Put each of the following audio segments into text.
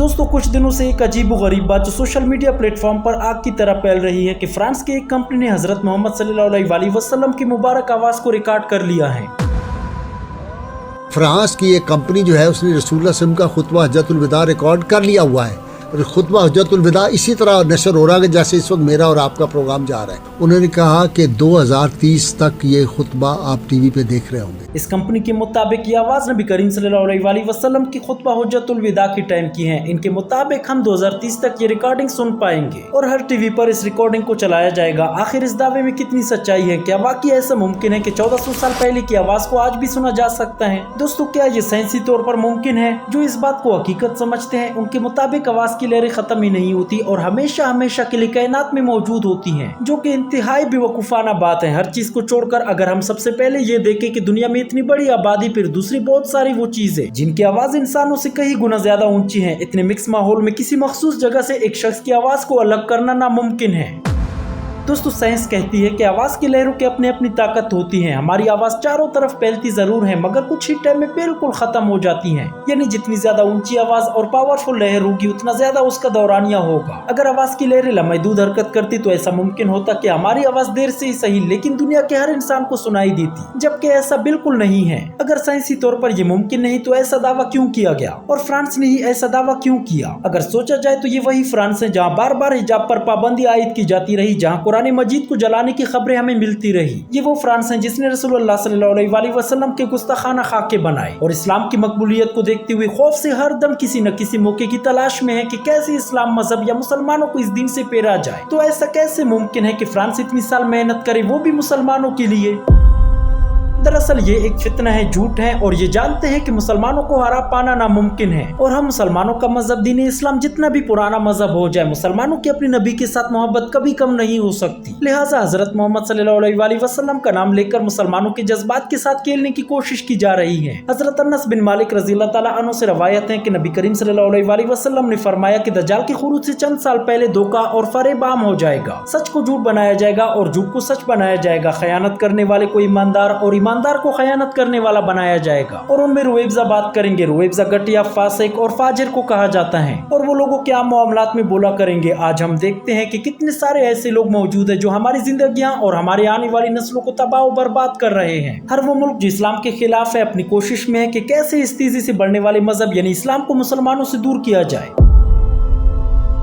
दोस्तों कुछ दिनों से एक अजीब व गरीब बात जो सोशल मीडिया प्लेटफॉर्म पर आग की तरह फैल रही है कि फ्रांस की एक कंपनी ने हजरत मोहम्मद सल्लल्लाहु अलैहि वसल्लम की मुबारक आवाज को रिकॉर्ड कर लिया है। फ्रांस की एक कंपनी जो है उसने रसूलुल्लाह सल्लल्लाहु अलैहि वसल्लम का खुतबा हज्जतुल विदा रिकॉर्ड कर लिया हुआ है। और खुतबा हज्जतुल विदा इसी तरह नशर हो रहा है जैसे इस वक्त मेरा और आपका प्रोग्राम जा रहा है। उन्होंने कहा कि 2030 तक ये खुतबा आप टीवी पे देख रहे होंगे। इस कंपनी के मुताबिक ये आवाज नबी करीम सल्लल्लाहु अलैहि वसल्लम की खुतबा हुज्जतुल विदा की टाइम की है। इनके मुताबिक हम 2030 तक ये रिकॉर्डिंग सुन पाएंगे और हर टीवी पर इस रिकॉर्डिंग को चलाया जाएगा। आखिर इस दावे में कितनी सच्चाई है? क्या वाकई ऐसा मुमकिन है कि 1400 साल पहले की आवाज को आज भी सुना जा सकता है? दोस्तों क्या ये साइंसी तौर पर मुमकिन है? जो इस बात को हकीकत समझते हैं उनके मुताबिक आवाज की लहरें खत्म ही नहीं होती और हमेशा हमेशा के लिए कायनात में मौजूद होती हैं, जो कि इंतहाई बेवकूफाना बात है। हर चीज को छोड़कर अगर हम सबसे पहले ये देखें कि दुनिया में इतनी बड़ी आबादी, फिर दूसरी बहुत सारी वो चीजें जिनकी आवाज इंसानों से कई गुना ज्यादा ऊंची है, इतने मिक्स माहौल में किसी मखसूस जगह से एक शख्स की आवाज को अलग करना नामुमकिन है। दोस्तों साइंस कहती है कि आवाज की लहरों की अपनी अपनी ताकत होती है। हमारी आवाज चारों तरफ फैलती जरूर है मगर कुछ ही टाइम में बिल्कुल खत्म हो जाती है। यानी जितनी ज्यादा ऊंची आवाज और पावरफुल लहर होगी उतना ज्यादा उसका दौरानिया होगा। अगर आवाज की लहरें लामहदूद हरकत करती तो ऐसा मुमकिन होता कि हमारी आवाज देर से ही सही लेकिन दुनिया के हर इंसान को सुनाई देती, जबकि ऐसा बिल्कुल नहीं है। अगर साइंसी तौर पर यह मुमकिन नहीं तो ऐसा दावा क्यों किया गया और फ्रांस ने ही ऐसा दावा क्यों किया? अगर सोचा जाए तो ये वही फ्रांस है जहाँ बार बार हिजाब पर पाबंदी आयद की जाती रही, जहाँ कुरान मजीद को जलाने की खबरें हमें मिलती रही। ये वो फ्रांस है जिसने रसूलुल्लाह सल्लल्लाहु अलैहि वसल्लम के गुस्ताखाना खाके बनाए और इस्लाम की मकबूलियत को देखते हुए खौफ से हर दम किसी न किसी मौके की तलाश में है कि कैसे इस्लाम मजहब या मुसलमानों को इस दिन से पेरा जाए। तो ऐसा कैसे मुमकिन है कि फ्रांस इतनी साल मेहनत करे, वो भी मुसलमानों के लिए? दरअसल ये एक फितना है, झूठ है और ये जानते हैं कि मुसलमानों को हरा पाना नामुमकिन है। और हम मुसलमानों का मजहब दीन इस्लाम जितना भी पुराना मजहब हो जाए, मुसलमानों की अपने नबी के साथ मोहब्बत कभी कम नहीं हो सकती। लिहाजा हजरत मोहम्मद सल्लल्लाहु अलैहि वसल्लम का नाम लेकर मुसलमानों के जज्बात के साथ खेलने की कोशिश की जा रही है। हजरत अनस बिन मालिक रज़ियल्लाहु तआला अन्हु से रवायत है कि नबी करीम सल्लल्लाहु अलैहि वसल्लम ने फरमाया कि दज्जाल के खुरूज से चंद साल पहले धोखा और फरेब आम हो जाएगा। सच को झूठ बनाया जाएगा और झूठ को सच बनाया जाएगा। खयानत करने वाले को ईमानदार और ईमानदार को खयानत करने वाला बनाया जाएगा और उनमें रुएब्जा बात करेंगे। रुएब्जा घटिया, फासिक और फाजिर को कहा जाता है और वो लोगों के आम मामलात में बोला करेंगे। आज हम देखते हैं कि कितने सारे ऐसे लोग मौजूद हैं जो हमारी जिंदगियां और हमारे आने वाली नस्लों को तबाह और बर्बाद कर रहे हैं। हर वो मुल्क जो इस्लाम के खिलाफ है अपनी कोशिश में है कि कैसे इस तेजी से बढ़ने वाले मजहब यानी इस्लाम को मुसलमानों से दूर किया जाए।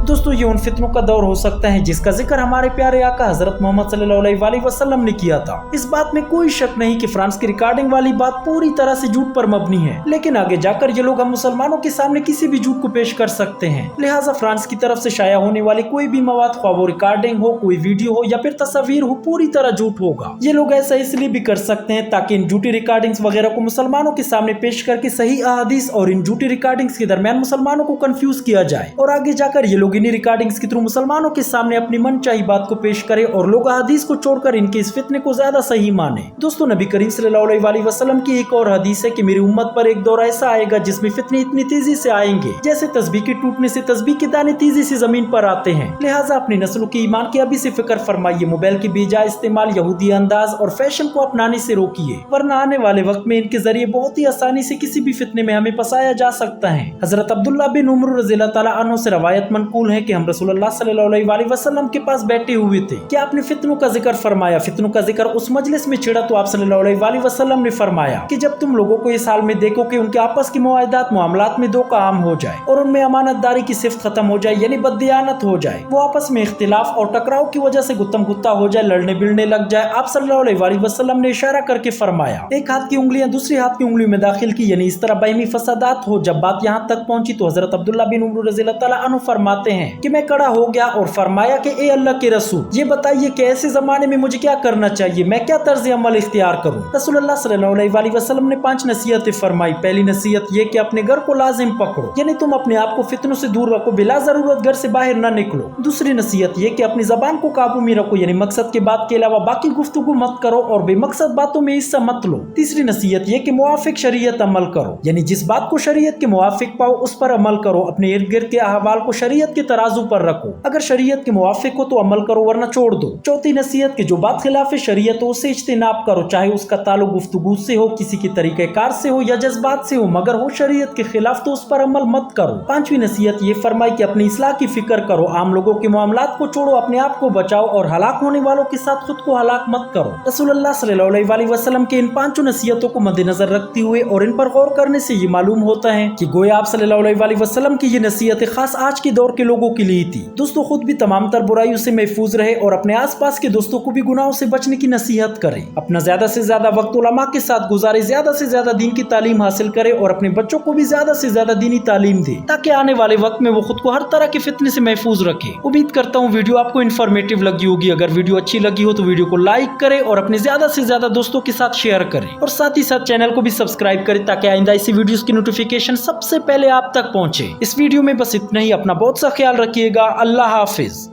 दोस्तों ये उन फितनों का दौर हो सकता है जिसका जिक्र हमारे प्यारे आका हजरत मोहम्मद सल्लल्लाहु अलैहि वसल्लम ने किया था। इस बात में कोई शक नहीं कि फ्रांस की रिकॉर्डिंग वाली बात पूरी तरह से झूठ पर मबनी है, लेकिन आगे जाकर ये लोग हम मुसलमानों के सामने किसी भी झूठ को पेश कर सकते हैं। लिहाजा फ्रांस की तरफ से शाया होने वाली कोई भी मवाद, ख्वाह वो रिकॉर्डिंग हो, कोई वीडियो हो या फिर तस्वीर हो, पूरी तरह झूठ होगा। ये लोग ऐसा इसलिए भी कर सकते हैं ताकि इन झूठी रिकॉर्डिंग्स वगैरह को मुसलमानों के सामने पेश करके सही अहादीस और इन झूठी रिकॉर्डिंग्स के दरमियान मुसलमानों को कंफ्यूज किया जाए और आगे जाकर ये लोग इन रिकॉर्डिंग्स के थ्रू मुसलमानों के सामने अपनी मनचाही बात को पेश करे और लोग हदीस को छोड़कर इनके इस फितने को ज्यादा सही माने। दोस्तों नबी करीम सल्लल्लाहु अलैहि वसल्लम की एक और हदीस है कि मेरी उम्मत पर एक दौर ऐसा आएगा जिसमें फितने इतनी तेजी से आएंगे जैसे तस्बीह के टूटने से तस्बीह के दाने तेजी से जमीन पर आते हैं। लिहाजा अपनी नस्लों के ईमान की अभी से फिक्र फरमाइए। मोबाइल के बेजा इस्तेमाल, यहूदी अंदाज और फैशन को अपनाने से रोकिए, वरना आने वाले वक्त में इनके जरिए बहुत ही आसानी से किसी भी फितने में हमें फंसाया जा सकता है। हजरत अब्दुल्लाह बिन उमर रज़ियल्लाहु तआला अन्हु से रवायत मनकूल है कि हम रसूलुल्लाह सल्लल्लाहु अलैहि वसल्लम के पास बैठे हुए थे कि आपने फितनों का जिक्र फरमाया। फितनों का जिक्र उस मजलिस में छिड़ा तो आप सल्लल्लाहु अलैहि वसल्लम ने फरमाया कि जब तुम लोगों को इस हाल में देखो कि उनके आपस की मुआहदात मामलात में धोखा आम हो जाए और उनमें अमानतदारी की सिफ्त खत्म हो जाए यानी बददियानत हो जाए, वो आपस में इख्तिलाफ और टकराव की वजह से गुत्तम गुत्ता हो जाए, लड़ने भिड़ने लग जाए, आप सल्लल्लाहु अलैहि वसल्लम ने इशारा करके फरमाया एक हाथ की उंगलियां दूसरी हाथ की उंगली में दाखिल की, यानी इस तरह बाहमी फसादात हो। जब बात यहाँ तक पहुंची तो हजरत अब्दुल्लाह बिन उमर रज़ियल्लाहु तआला अन्हु फरमाते हैं कि मैं खड़ा हो गया और फरमाया कि ए अल्लाह के रसूल, ये बताइए कि ऐसे जमाने में मुझे क्या करना चाहिए, मैं क्या तर्ज अमल इख्तियार करूं? रसूलुल्लाह सल्लल्लाहु अलैहि वसल्लम ने 5 नसीहतें फरमाई। पहली नसीहत ये कि अपने घर को लाजिम पकड़ो, यानी तुम अपने आप को फितनों से दूर रखो, बिला जरूरत घर से बाहर न निकलो। दूसरी नसीहत ये कि अपनी जबान को काबू में रखो, यानी मकसद के बात के अलावा बाकी गुफ्तगू मत करो और बेमकसद बातों में हिस्सा मत लो। तीसरी नसीहत ये कि मुवाफिक शरीयत अमल करो, यानी जिस बात को शरीयत के मुवाफिक पाओ उस पर अमल करो, अपने इर्द गिर्द के अहवाल को शरीयत के के तराजू पर रखो। अगर शरीयत के मुवाफिक हो तो अमल करो वरना छोड़ दो। चौथी नसीहत की जो बात खिलाफ शरीयत हो उससे इज्तिनाब करो, चाहे उसका ताल्लुक गुफ्तगू से हो, किसी के तरीक़ेकार से हो या जज्बात से हो, मगर हो शरीयत के खिलाफ तो उस पर अमल मत करो। पांचवी नसीहत ये फरमाई कि अपनी इस्लाह की फिक्र करो, आम लोगों के मामलात को छोड़ो, अपने आप को बचाओ और हलाक होने वालों के साथ खुद को हलाक मत करो। रसूलुल्लाह सल्लल्लाहु अलैहि वसल्लम के इन पांचों नसीहतों को मद्देनजर रखते हुए और इन पर गौर करने से ये मालूम होता है कि गोया आप सल्लल्लाहु अलैहि वसल्लम की ये नसीहतें खास आज के दौर के लोगों के लिए थी। दोस्तों खुद भी तमाम तर बुराइयों से महफूज रहे और अपने आसपास के दोस्तों को भी गुनाहों से बचने की नसीहत करें। अपना ज्यादा से ज्यादा वक्त उलमा के साथ गुजारे, ज्यादा से ज्यादा दीन की तालीम हासिल करे और अपने बच्चों को भी ज्यादा से ज्यादा दीनी तालीम दे ताकि आने वाले वक्त में वो खुद को हर तरह के फितने से महफूज रखे। उम्मीद करता हूँ वीडियो आपको इन्फॉर्मेटिव लगी होगी। अगर वीडियो अच्छी लगी हो तो वीडियो को लाइक करें और अपने ज्यादा से ज्यादा दोस्तों के साथ शेयर करें और साथ ही साथ चैनल को भी सब्सक्राइब करें ताकि आइंदा ऐसी वीडियोस की नोटिफिकेशन सबसे पहले आप तक पहुंचे। इस वीडियो में बस इतना ही। अपना बहुत सा ख्याल रखिएगा। अल्लाह हाफिज।